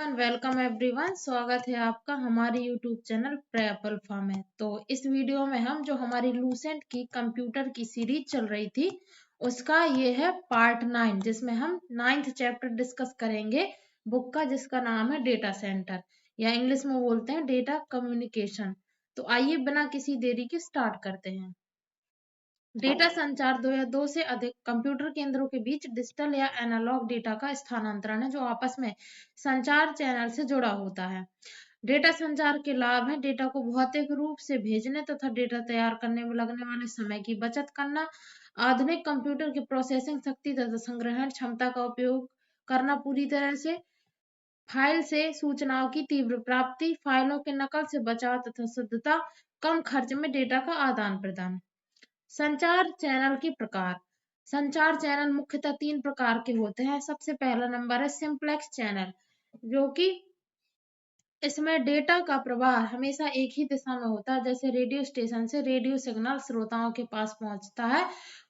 Welcome everyone. स्वागत है आपका हमारे यूट्यूब चैनल प्रेप अल्फा में। तो इस वीडियो में हम जो हमारी लूसेंट की कंप्यूटर की सीरीज चल रही थी उसका ये है पार्ट 9, जिसमें हम 9th चैप्टर डिस्कस करेंगे बुक का, जिसका नाम है डेटा सेंटर या इंग्लिश में बोलते हैं डेटा कम्युनिकेशन। तो आइए बिना किसी देरी के स्टार्ट करते हैं। डेटा संचार दो या दो से अधिक कंप्यूटर केंद्रों के बीच डिजिटल या एनालॉग डेटा का स्थानांतरण है जो आपस में संचार चैनल से जुड़ा होता है। डेटा संचार के लाभ हैं डेटा को भौतिक रूप से भेजने तथा डेटा तैयार करने में लगने वाले समय की बचत करना, आधुनिक कंप्यूटर की प्रोसेसिंग शक्ति तथा संग्रहण क्षमता का उपयोग करना, पूरी तरह से फाइल से सूचनाओं की तीव्र प्राप्ति, फाइलों के नकल से बचाव तथा शुद्धता, कम खर्च में डेटा का आदान प्रदान। संचार चैनल के प्रकार। संचार चैनल मुख्यतः 3 प्रकार के होते हैं। सबसे पहला नंबर है सिंप्लेक्स चैनल, जो कि इसमें डेटा का प्रवाह हमेशा एक ही दिशा में होता है। जैसे रेडियो स्टेशन से रेडियो सिग्नल श्रोताओं के पास पहुंचता है,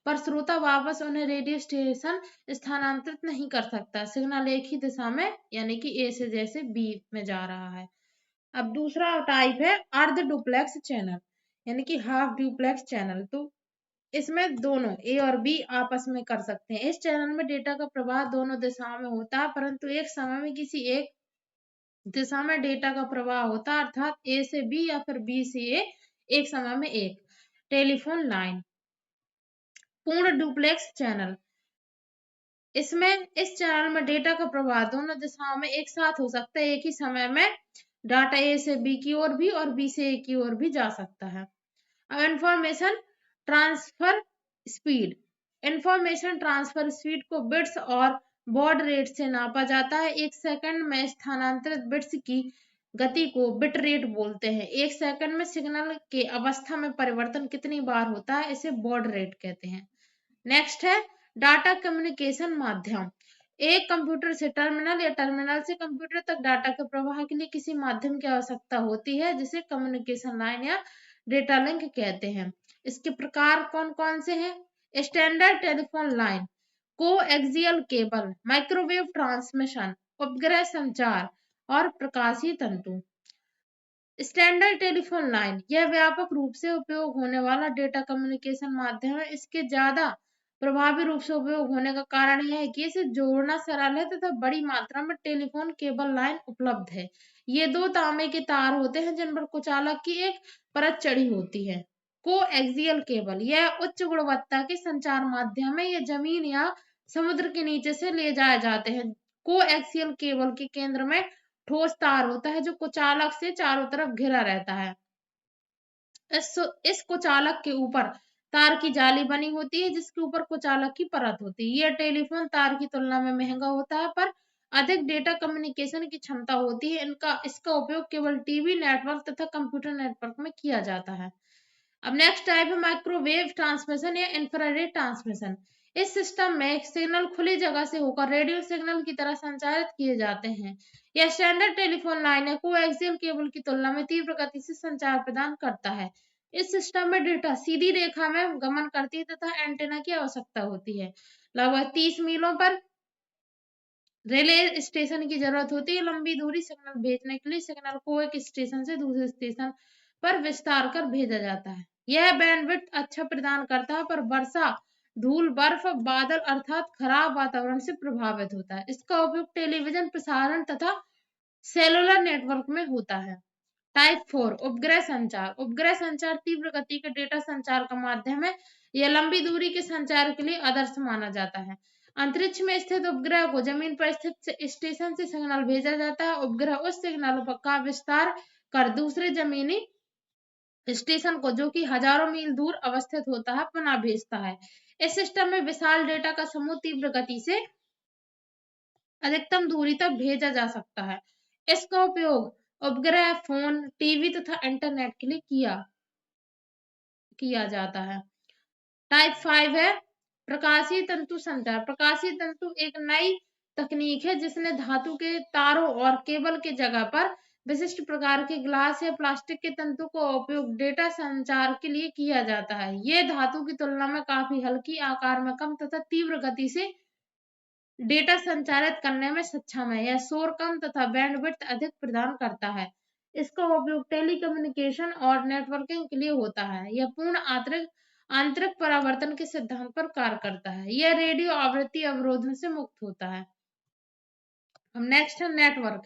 पर श्रोता वापस उन्हें रेडियो स्टेशन स्थानांतरित नहीं कर सकता। सिग्नल एक ही दिशा में यानी कि ए से जैसे बी में जा रहा है। अब दूसरा टाइप है अर्ध डुप्लेक्स चैनल यानी कि हाफ डुप्लेक्स चैनल। तो इसमें दोनों ए और बी आपस में कर सकते हैं। इस चैनल में डेटा का प्रवाह दोनों दिशाओं में होता है, परंतु एक समय में किसी एक दिशा में डेटा का प्रवाह होता है, अर्थात ए से बी या फिर बी से ए एक समय में एक। Telephone line. पूर्ण डुप्लेक्स चैनल। इसमें इस चैनल में डेटा का प्रवाह दोनों दिशाओं में एक साथ हो सकता है। एक ही समय में डाटा ए से बी की ओर भी और बी से ए की ओर भी जा सकता है। अब information transfer speed. Information transfer speed को बिट्स और बॉड रेट से नापा जाता है। एक सेकंड में स्थानांतरित बिट्स की गति को बिट रेट बोलते हैं। एक सेकंड में सिग्नल के अवस्था में परिवर्तन कितनी बार होता है, इसे बॉड रेट कहते हैं। नेक्स्ट है डाटा कम्युनिकेशन माध्यम। एक कंप्यूटर से टर्मिनल या टर्मिनल से कंप्यूटर तक डाटा के प्रवाह के लिए किसी माध्यम की आवश्यकता होती है, जिसे कम्युनिकेशन लाइन या डेटा लिंक कहते हैं। इसके प्रकार कौन कौन से हैं? Standard telephone line, coaxial cable, microwave transmission, उपग्रह संचार और प्रकाशीय तंतु। स्टैंडर्ड टेलीफोन लाइन यह व्यापक रूप से उपयोग होने वाला डेटा कम्युनिकेशन माध्यम है। इसके ज्यादा प्रभावी रूप से उपयोग होने का कारण यह है कि इसे जोड़ना सरल है तथा बड़ी मात्रा में टेलीफोन केबल लाइन उपलब्ध है। ये दो तांबे के तार होते हैं जिन पर कुचालक की एक परत चढ़ी होती है। कोएक्सियल केबल यह उच्च गुणवत्ता के संचार माध्यम है। यह जमीन या समुद्र के नीचे से ले जाए जाते हैं। कोएक्सियल केबल के केंद्र में ठोस तार होता है जो कुचालक से चारों तरफ घिरा रहता है। इस कुचालक के ऊपर तार की जाली बनी होती है जिसके ऊपर कुचालक की परत होती है। यह टेलीफोन तार की तुलना में महंगा होता है, पर अधिक डेटा कम्युनिकेशन की क्षमता होती है। इसका उपयोग केवल टीवी नेटवर्क तथा कंप्यूटर नेटवर्क में किया जाता है। अब नेक्स्ट टाइप है माइक्रोवेव ट्रांसमिशन या इंफ्रारेड ट्रांसमिशन। इस सिस्टम में सिग्नल खुली जगह से होकर रेडियो सिग्नल की तरह संचारित किए जाते हैं। यह स्टैंडर्ड टेलीफोन लाइन या कोएक्सियल केबल की तुलना में तीव्र गति से संचार प्रदान करता है। इस सिस्टम में डेटा सीधी रेखा में गमन करती है तथा एंटेना की आवश्यकता होती है। लगभग 30 मीलों पर रिले स्टेशन की जरूरत होती है। लंबी दूरी सिग्नल भेजने के लिए सिग्नल को एक स्टेशन से दूसरे स्टेशन पर विस्तार कर भेजा जाता है। यह बैंडविड्थ अच्छा प्रदान करता है, पर वर्षा, धूल, बर्फ, बादल अर्थात खराब वातावरण से प्रभावित होता है। इसका उपयोग टेलीविजन प्रसारण तथा सेलुलर नेटवर्क में होता है। टाइप 4 उपग्रह संचार। उपग्रह संचार तीव्र गति के डेटा संचार का माध्यम है। यह लंबी दूरी के संचार के लिए आदर्श माना जाता है। अंतरिक्ष में स्थित उपग्रह को जमीन पर स्थित स्टेशन से सिग्नल भेजा जाता है। उपग्रह उस सिग्नल का विस्तार कर दूसरे जमीनी स्टेशन को, जो कि हजारों मील दूर अवस्थित होता है, पुनः भेजता है। इस सिस्टम में विशाल डेटा का समूह तीव्र गति से अधिकतम दूरी तक भेजा जा सकता है। इसका उपयोग उपग्रह, फोन, टीवी तथा इंटरनेट के लिए किया जाता है। टाइप 5 है प्रकाशीय तंतु संचार। प्रकाशीय तंतु एक नई तकनीक है जिसने धातु के तारों और केबल के जगह पर विशिष्ट प्रकार के ग्लास या प्लास्टिक के तंतु का उपयोग डेटा संचार के लिए किया जाता है। यह धातु की तुलना में काफी हल्की, आकार में कम तथा तीव्र गति से डेटा संचारित करने में सक्षम है। यह शोर कम तथा बैंडविड्थ अधिक प्रदान करता है। इसका उपयोग टेलीकम्युनिकेशन और नेटवर्किंग के लिए होता है। यह पूर्ण आंतरिक आंतरिक परावर्तन के सिद्धांत पर कार्य करता है। यह रेडियो आवृत्ति अवरोधों से मुक्त होता है। नेक्स्ट है नेटवर्क।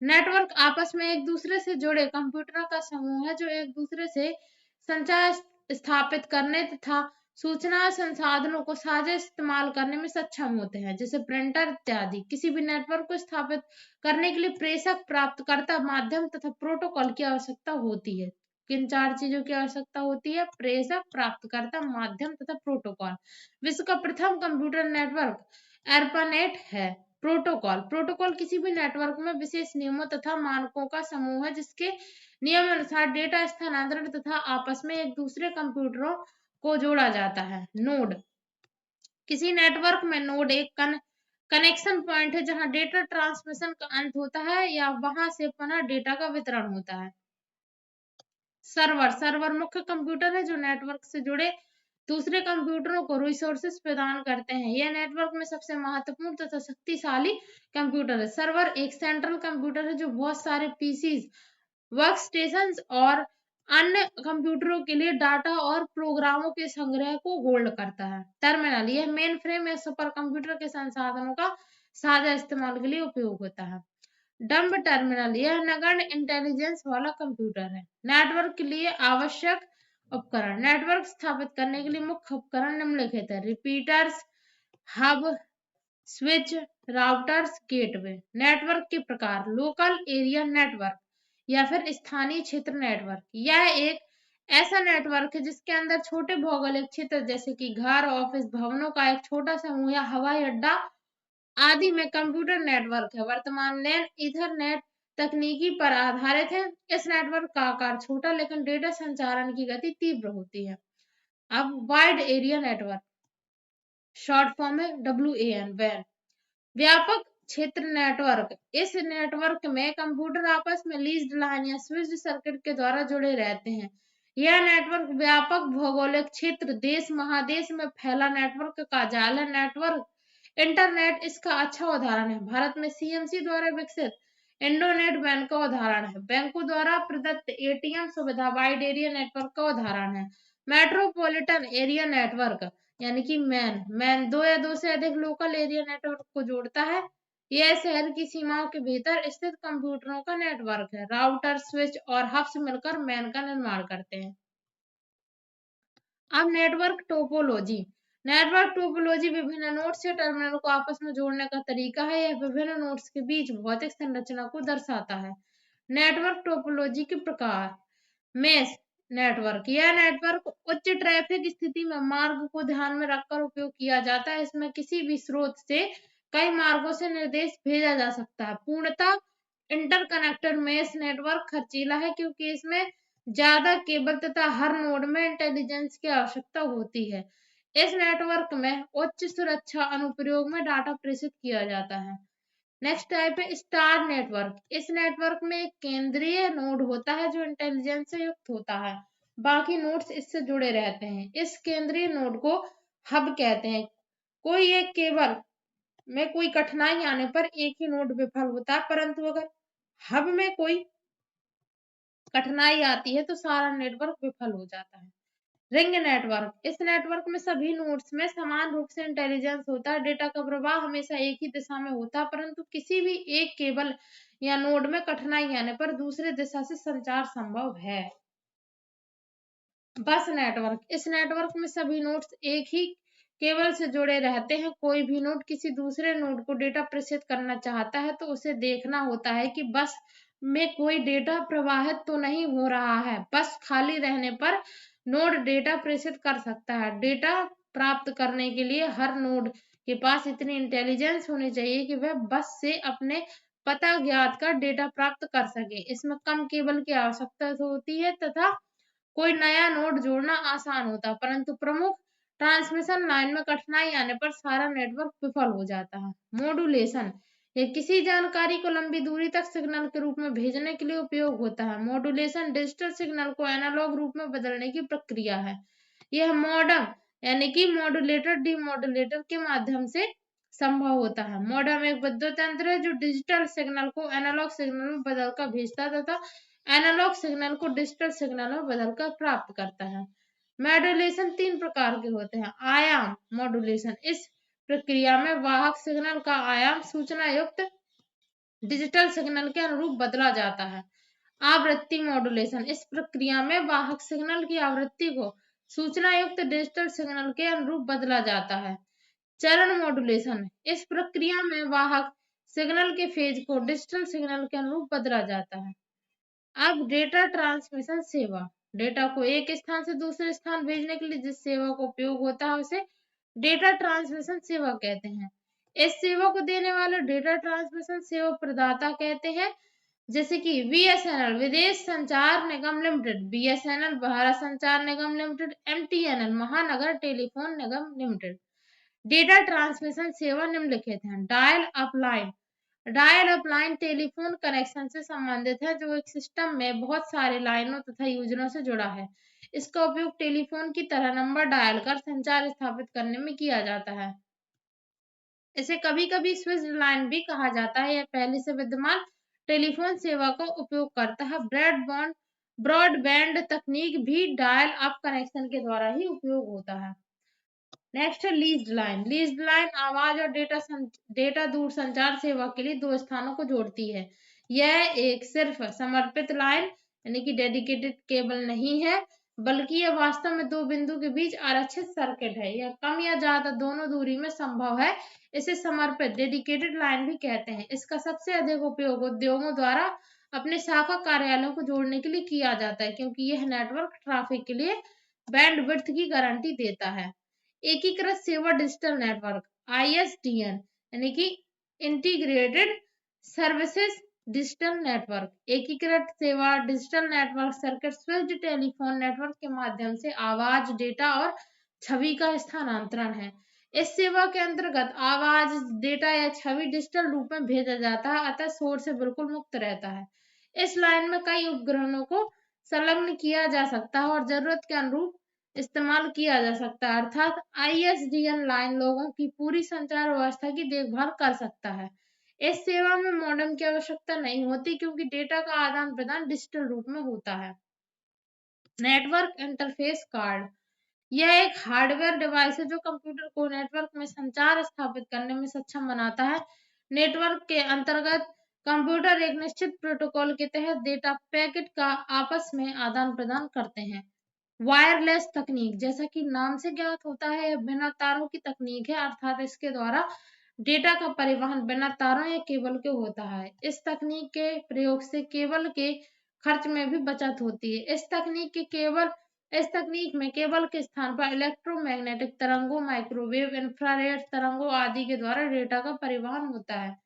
नेटवर्क आपस में एक दूसरे से जुड़े कंप्यूटरों का समूह है जो एक दूसरे से संचार स्थापित करने तथा सूचना संसाधनों को साझा इस्तेमाल करने में सक्षम होते हैं, जैसे प्रिंटर इत्यादि। किसी भी नेटवर्क को स्थापित करने के लिए प्रेषक, प्राप्तकर्ता, माध्यम तथा प्रोटोकॉल की आवश्यकता होती है। किन चार चीजों की आवश्यकता होती है? प्रेषक, प्राप्तकर्ता, माध्यम तथा प्रोटोकॉल। विश्व का प्रथम कंप्यूटर नेटवर्क एर्पानेट है। प्रोटोकॉल। प्रोटोकॉल किसी भी नेटवर्क में विशेष नियमों तथा मानकों का समूह है जिसके नियम अनुसार डेटा स्थानांतरण तथा आपस में एक दूसरे कंप्यूटरों को जोड़ा जाता है। नोड। किसी नेटवर्क में नोड एक कनेक्शन पॉइंट है जहां डेटा ट्रांसमिशन का अंत होता है या वहां से पुनः डेटा का वितरण होता है। सर्वर। सर्वर मुख्य कंप्यूटर है जो नेटवर्क से जुड़े दूसरे कंप्यूटरों को रिसोर्सेज प्रदान करते हैं। यह नेटवर्क में सबसे महत्वपूर्ण तथा शक्तिशाली कंप्यूटर है। सर्वर एक सेंट्रल कंप्यूटर है जो बहुत सारे पीसीज, वर्कस्टेशंस और अन्य कंप्यूटरों के लिए डाटा और प्रोग्रामों के संग्रह को होल्ड करता है। टर्मिनल। यह मेन फ्रेम या सुपर कंप्यूटर के संसाधनों का साझा इस्तेमाल के लिए उपयोग होता है। Dumb terminal. यह नगण्य इंटेलिजेंस वाला कंप्यूटर है। नेटवर्क के लिए आवश्यक उपकरण। नेटवर्क स्थापित करने के लिए मुख्य उपकरण निम्नलिखित है: repeaters, hub, switch, routers, gateway. Network के प्रकार: लोकल एरिया नेटवर्क या फिर स्थानीय क्षेत्र नेटवर्क। यह एक ऐसा नेटवर्क है जिसके अंदर छोटे भौगोलिक क्षेत्र जैसे कि घर, ऑफिस, भवनों का एक छोटा समूह या हवाई अड्डा आदि में कंप्यूटर नेटवर्क है। वर्तमान लैन ईथरनेट तकनीकी पर आधारित है। इस नेटवर्क का आकार छोटा लेकिन डेटा संचारण की गति तीव्र होती है। अब wide area network, short form है WAN, वैन। व्यापक क्षेत्र नेटवर्क। इस नेटवर्क में कंप्यूटर आपस में लीज्ड लाइन या स्विच्ड सर्किट के द्वारा जुड़े रहते हैं। यह नेटवर्क व्यापक भौगोलिक क्षेत्र, देश, महादेश में फैला नेटवर्क का जाल है। नेटवर्क इंटरनेट इसका अच्छा उदाहरण है। भारत में CMC द्वारा विकसित इंडोनेट वैन का उदाहरण है। बैंकों द्वारा प्रदत्त ATM सुविधा वाइड एरिया नेटवर्क का उदाहरण है। मेट्रोपॉलिटन एरिया नेटवर्क यानी कि मैन दो या दो से अधिक लोकल एरिया नेटवर्क को जोड़ता है। यह शहर की सीमाओं के भीतर स्थित कंप्यूटरों का नेटवर्क है। राउटर, स्विच और हब्स मिलकर मैन का निर्माण करते हैं। अब नेटवर्क टोपोलॉजी। नेटवर्क टोपोलॉजी विभिन्न नोड्स या टर्मिनल को आपस में जोड़ने का तरीका है। यह विभिन्न नोड्स के बीच भौतिक संरचना को दर्शाता है। नेटवर्क टोपोलॉजी के प्रकार: मेश नेटवर्क। यह नेटवर्क उच्च ट्रैफिक स्थिति में मार्ग को ध्यान में रखकर उपयोग किया जाता है। इसमें किसी भी स्रोत से कई मार्गों से निर्देश भेजा जा सकता है। पूर्णतः इंटरकनेक्टेड मेश नेटवर्क खर्चीला है क्योंकि इसमें ज्यादा केबल तथा हर नोड में इंटेलिजेंस की आवश्यकता होती है। इस नेटवर्क में उच्च सुरक्षा अनुप्रयोग में डाटा प्रेषित किया जाता है। नेक्स्ट टाइप है स्टार नेटवर्क। इस नेटवर्क में एक केंद्रीय नोड होता है जो इंटेलिजेंस से युक्त होता है। बाकी नोड्स इससे जुड़े रहते हैं। इस केंद्रीय नोड को हब कहते हैं। कोई एक केबल में कोई कठिनाई आने पर एक ही नोड विफल होता है, परंतु अगर हब में कोई कठिनाई आती है तो सारा नेटवर्क विफल हो जाता है। Ring network. इस नेटवर्क में सभी नोड्स में समान रूप से इंटेलिजेंस होता है। डेटा का प्रवाह हमेशा एक ही दिशा में होता है, परंतु किसी भी एक केबल या नोड में कठिनाई आने पर दूसरे दिशा से संचार संभव है। बस नेटवर्क। इस नेटवर्क में सभी नोड्स एक ही केबल से जुड़े रहते हैं। कोई भी नोड किसी दूसरे नोड को डेटा प्रेषित करना चाहता है तो उसे देखना होता है कि बस में कोई डेटा प्रवाहित तो नहीं हो रहा है। बस खाली रहने पर नोड डेटा प्रेषित कर सकता है। डेटा प्राप्त करने के लिए हर नोड के पास इतनी इंटेलिजेंस होनी चाहिए कि वह बस से अपने पता ज्ञात कर डेटा प्राप्त कर सके। इसमें कम केबल की आवश्यकता होती है तथा कोई नया नोड जोड़ना आसान होता है, परंतु प्रमुख ट्रांसमिशन लाइन में कठिनाई आने पर सारा नेटवर्क विफल हो जाता है। मॉड्यूलेशन। ये किसी जानकारी को लंबी दूरी तक सिग्नल के रूप में भेजने के लिए उपयोग होता है। मॉड्यूलेशन डिजिटल सिग्नल को एनालॉग रूप में बदलने की प्रक्रिया है। यह मॉडम यानी कि मॉड्यूलेटर, डीमॉड्यूलेटर के माध्यम से संभव होता है। मॉडेम एक विद्युत यंत्र है जो डिजिटल सिग्नल को एनालॉग सिग्नल में बदलकर भेजता है तथा एनालॉग सिग्नल को डिजिटल सिग्नल में बदलकर प्राप्त करता है। मॉड्यूलेशन 3 प्रकार के होते हैं। आयाम मॉड्यूलेशन, इस प्रक्रिया में वाहक सिग्नल का आयाम सूचना युक्त डिजिटल सिग्नल के अनुरूप बदला जाता है। आवृत्ति मॉड्यूलेशन, इस प्रक्रिया में वाहक सिग्नल की आवृत्ति को सूचना युक्त डिजिटल सिग्नल के अनुरूप बदला जाता है। चरण मॉड्यूलेशन, इस प्रक्रिया में वाहक सिग्नल के फेज को डिजिटल सिग्नल के अनुरूप बदला जाता है। अब डेटा ट्रांसमिशन सेवा, डेटा को एक स्थान से दूसरे स्थान भेजने के लिए जिस सेवा का उपयोग होता है उसे डेटा ट्रांसमिशन सेवा कहते हैं। इस सेवा को देने वाले डेटा ट्रांसमिशन सेवा प्रदाता कहते हैं, जैसे कि बीएसएनएल विदेश संचार निगम लिमिटेड, बीएसएनएल भारत संचार निगम लिमिटेड, एमटीएनएल महानगर टेलीफोन निगम लिमिटेड। डेटा ट्रांसमिशन सेवा निम्नलिखित हैं। Dial up line, dial up line telephone connection से संबंधित है जो एक सिस्टम में बहुत सारे लाइनों तथा यूजरों से जुड़ा है। इसका उपयोग टेलीफोन की तरह नंबर डायल कर संचार स्थापित करने में किया जाता है। इसे कभी कभी स्विच लाइन भी कहा जाता है। यह पहले से विद्यमान टेलीफोन सेवा का उपयोग करता है। ब्रॉडबैंड तकनीक भी डायल अप कनेक्शन के द्वारा ही उपयोग होता है। नेक्स्ट है लीज्ड लाइन। लीज्ड लाइन आवाज और डेटा दूर संचार सेवा के लिए दो स्थानों को जोड़ती है। यह एक सिर्फ समर्पित लाइन यानी कि डेडिकेटेड केबल नहीं है, बल्कि यह वास्तव में दो बिंदु के बीच आरक्षित सर्किट है। यह कम या ज्यादा दोनों दूरी में संभव है। इसे समर्पित डेडिकेटेड लाइन भी कहते हैं। इसका सबसे अधिक उपयोग उद्योगों द्वारा अपने शाखा कार्यालयों को जोड़ने के लिए किया जाता है, क्योंकि यह नेटवर्क ट्रैफिक के लिए बैंडविड्थ की गारंटी देता है। एकीकृत सेवा डिजिटल नेटवर्क आईएसडीएन यानी कि इंटीग्रेटेड सर्विसेज डिजिटल नेटवर्क, एकीकृत सेवा digital network circuit switched telephone network के माध्यम से आवाज, डेटा और छवि का स्थानांतरण है। इस सेवा के अंतर्गत आवाज, डेटा या छवि डिजिटल रूप में भेजा जाता है, अतः शोर से बिल्कुल मुक्त रहता है। इस लाइन में कई उपग्रहों को संलग्न किया जा सकता है और जरूरत के अनुरूप इस्तेमाल किया जा सकता है, अर्थात आईएसडीएन लाइन लोगों की पूरी संचार व्यवस्था की देखभाल कर सकता है। इस सेवा में मॉडेम की आवश्यकता नहीं होती, क्योंकि डेटा का आदान प्रदान डिजिटल रूप में होता है। नेटवर्क इंटरफेस कार्ड, यह एक हार्डवेयर डिवाइस है जो कंप्यूटर को नेटवर्क में संचार स्थापित करने में सक्षम बनाता है। नेटवर्क के अंतर्गत कंप्यूटर एक निश्चित प्रोटोकॉल के तहत डेटा पैकेट का आपस में आदान प्रदान करते हैं। वायरलेस तकनीक, जैसा कि नाम से ज्ञात होता है, यह बिना तारों की तकनीक है, अर्थात इसके द्वारा डेटा का परिवहन बिना तारों या केबल के होता है। इस तकनीक के प्रयोग से केबल के खर्च में भी बचत होती है। इस तकनीक में केबल के स्थान पर इलेक्ट्रोमैग्नेटिक तरंगों, माइक्रोवेव, इंफ्रारेड तरंगों आदि के द्वारा डेटा का परिवहन होता है।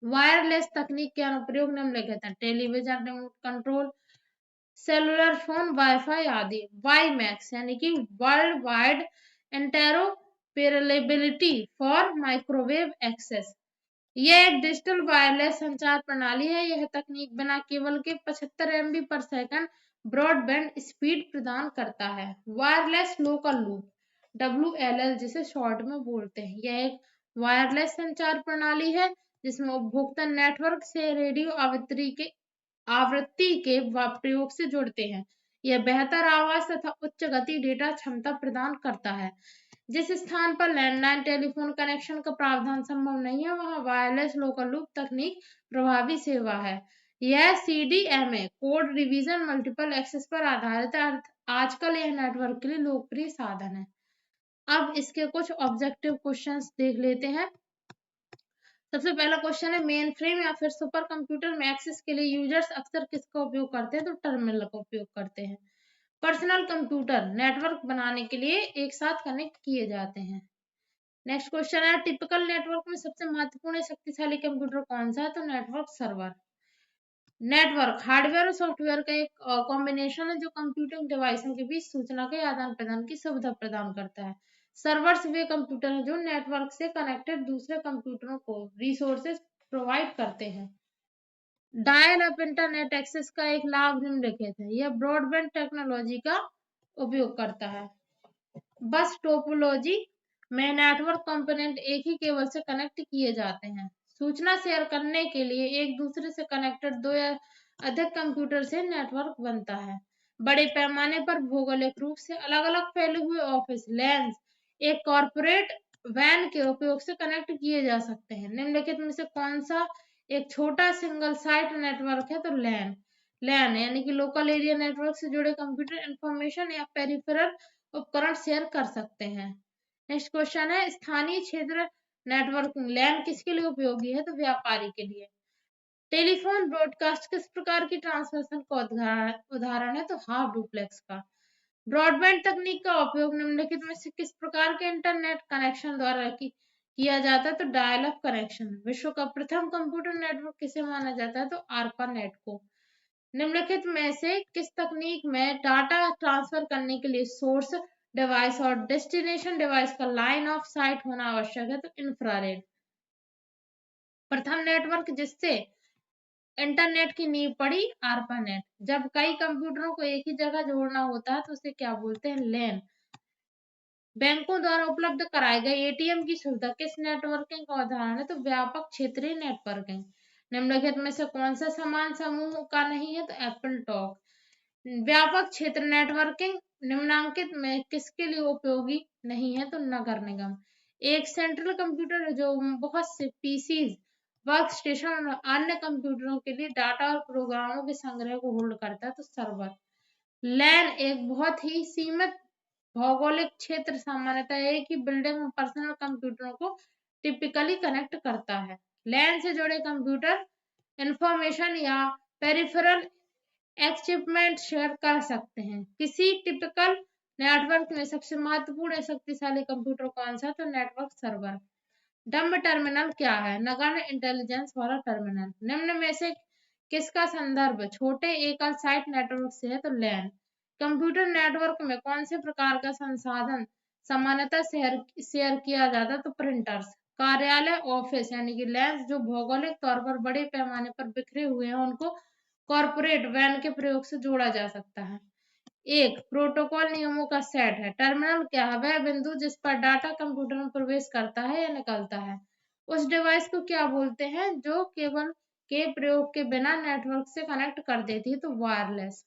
वायरलेस तकनीक के अनुप्रयोग निम्नलिखित हैं। Television remote control, cellular phone, wifi आदि। वाईमैक्स यानी कि world wide interoperability for microwave access, यह एक डिजिटल वायरलेस संचार प्रणाली है। यह तकनीक बिना केबल के 75 MB पर सेकंड ब्रॉडबैंड स्पीड प्रदान करता है। वायरलेस लोकल लूप, WLL जिसे शॉर्ट में बोलते हैं, यह एक वायरलेस संचार प्रणाली है जिसमें उपभोक्ता नेटवर्क से रेडियो आवृत्ति के प्रयोग से जुड़ते हैं। यह बेहतर आवाज तथा उच्च गति डेटा क्षमता प्रदान करता है। जिस स्थान पर लैंडलाइन टेलीफोन कनेक्शन का प्रावधान संभव नहीं है, वहां वायरलेस लोकल लूप तकनीक प्रभावी सेवा है। यह CDMA code division multiple access पर आधारित है। आजकल यह नेटवर्क के लिए लोकप्रिय साधन है। अब इसके कुछ ऑब्जेक्टिव क्वेश्चंस देख लेते हैं। सबसे पहला क्वेश्चन है, मेन फ्रेम या फिर सुपर कंप्यूटर में एक्सेस के लिए यूजर्स अक्सर किसका उपयोग करते हैं? तो टर्मिनल का उपयोग करते हैं। पर्सनल कंप्यूटर नेटवर्क बनाने के लिए एक साथ कनेक्ट किए जाते हैं। नेक्स्ट क्वेश्चन है, टिपिकल नेटवर्क में सबसे महत्वपूर्ण शक्तिशाली कंप्यूटर कौन सा है? तो नेटवर्क सर्वर। नेटवर्क हार्डवेयर और सॉफ्टवेयर का एक कॉम्बिनेशन है जो कंप्यूटिंग डिवाइसों के बीच सूचना के आदान प्रदान की सुविधा प्रदान करता है। सर्वर्स वे कंप्यूटर हैं जो नेटवर्क से कनेक्टेड दूसरे कंप्यूटरों को रिसोर्सेज प्रोवाइड करते हैं। डायल अप इंटरनेट एक्सेस का एक लाभ निम्नलिखित है। यह ब्रॉडबैंड टेक्नोलॉजी का उपयोग करता है। बस टोपोलॉजी में नेटवर्क कंपोनेंट एक ही केबल से कनेक्ट किए जाते हैं। सूचना शेयर करने के लिए एक दूसरे से कनेक्टेड दो या अधिक कंप्यूटर से नेटवर्क बनता है। बड़े पैमाने पर भौगोलिक रूप से अलग अलग फैले हुए ऑफिस लैन्स एक कॉरपोरेट वैन के उपयोग से कनेक्ट किए जा सकते हैं। निम्नलिखित में से कौन सा एक छोटा सिंगल साइट नेटवर्क है? तो लैन। लैन यानी कि लोकल एरिया नेटवर्क से जुड़े कंप्यूटर इंफॉर्मेशन या पेरिफेरल उपकरण शेयर कर सकते हैं। नेक्स्ट क्वेश्चन है स्थानीय क्षेत्र नेटवर्किंग लैन किसके लिए उपयोगी है? तो व्यापारी के लिए। टेलीफोन ब्रॉडकास्ट किस प्रकार की ट्रांसमिशन का उदाहरण है? तो हाफ डुप्लेक्स का। ब्रॉडबैंड तकनीक का उपयोग निम्नलिखित में से किस प्रकार के इंटरनेट कनेक्शन द्वारा किया जाता है? तो डायल अप कनेक्शन। विश्व का प्रथम कंप्यूटर नेटवर्क किसे माना जाता है? तो आर्पा नेट को। निम्नलिखित में से किस तकनीक में डाटा ट्रांसफर करने के लिए सोर्स डिवाइस और डेस्टिनेशन डिवाइस का लाइन ऑफ साइट होना आवश्यक है? तो इंफ्रारेड। प्रथम नेटवर्क जिससे इंटरनेट की नींव पड़ी आर्पानेट। जब कई कंप्यूटरों को एक ही जगह जोड़ना होता है तो उसे क्या बोलते हैं? लैन। बैंकों द्वारा उपलब्ध कराए गए एटीएम की सुविधा किस नेटवर्किंग का उदाहरण है? तो व्यापक क्षेत्रीय नेटवर्किंग। निम्नलिखित में से कौन सा समान समूह का नहीं है? तो एप्पल टॉक। व्यापक क्षेत्र नेटवर्किंग निम्नांकित में किसके लिए उपयोगी नहीं है? तो नगर निगम। एक सेंट्रल कंप्यूटर जो बहुत से पीसीज वर्क स्टेशन और अन्य कंप्यूटरों के लिए डाटा और प्रोग्रामों के संग्रह को होल्ड करता है। तो सर्वर। लैन एक बहुत ही सीमित भौगोलिक क्षेत्र सामान्यतः एक ही बिल्डिंग में पर्सनल कंप्यूटरों को टिपिकली कनेक्ट करता है। लैन से जुड़े कंप्यूटर इंफॉर्मेशन या पेरिफेरल एक्विपमेंट शेयर कर सकते हैं। किसी टिपिकल नेटवर्क में सबसे महत्वपूर्ण शक्तिशाली कंप्यूटर कौन सा है? तो नेटवर्क सर्वर। डम्ब टर्मिनल क्या है? नगण्य इंटेलिजेंस वाला टर्मिनल। निम्न में से किसका संदर्भ छोटे एकल साइट नेटवर्क से है? तो लैन। कंप्यूटर नेटवर्क में कौन से प्रकार का संसाधन सामान्यतः शेयर किया जाता है? तो प्रिंटर्स। कार्यालय ऑफिस यानी कि लैन्स जो भौगोलिक तौर पर बड़े पैमाने पर बिखरे हुए हैं उनको कॉर्पोरेट वैन के प्रयोग से जोड़ा जा सकता है। एक प्रोटोकॉल नियमों का सेट है। टर्मिनल क्या है? वह बिंदु जिस पर डाटा कंप्यूटर में प्रवेश करता है या निकलता है। उस डिवाइस को क्या बोलते हैं जो केबल के प्रयोग के बिना नेटवर्क से कनेक्ट कर देती है? तो वायरलेस।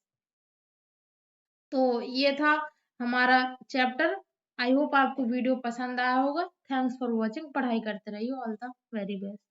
तो ये था हमारा चैप्टर। आई होप आपको वीडियो पसंद आया होगा। Thanks for watching. पढ़ाई करते रहिए। All the very best.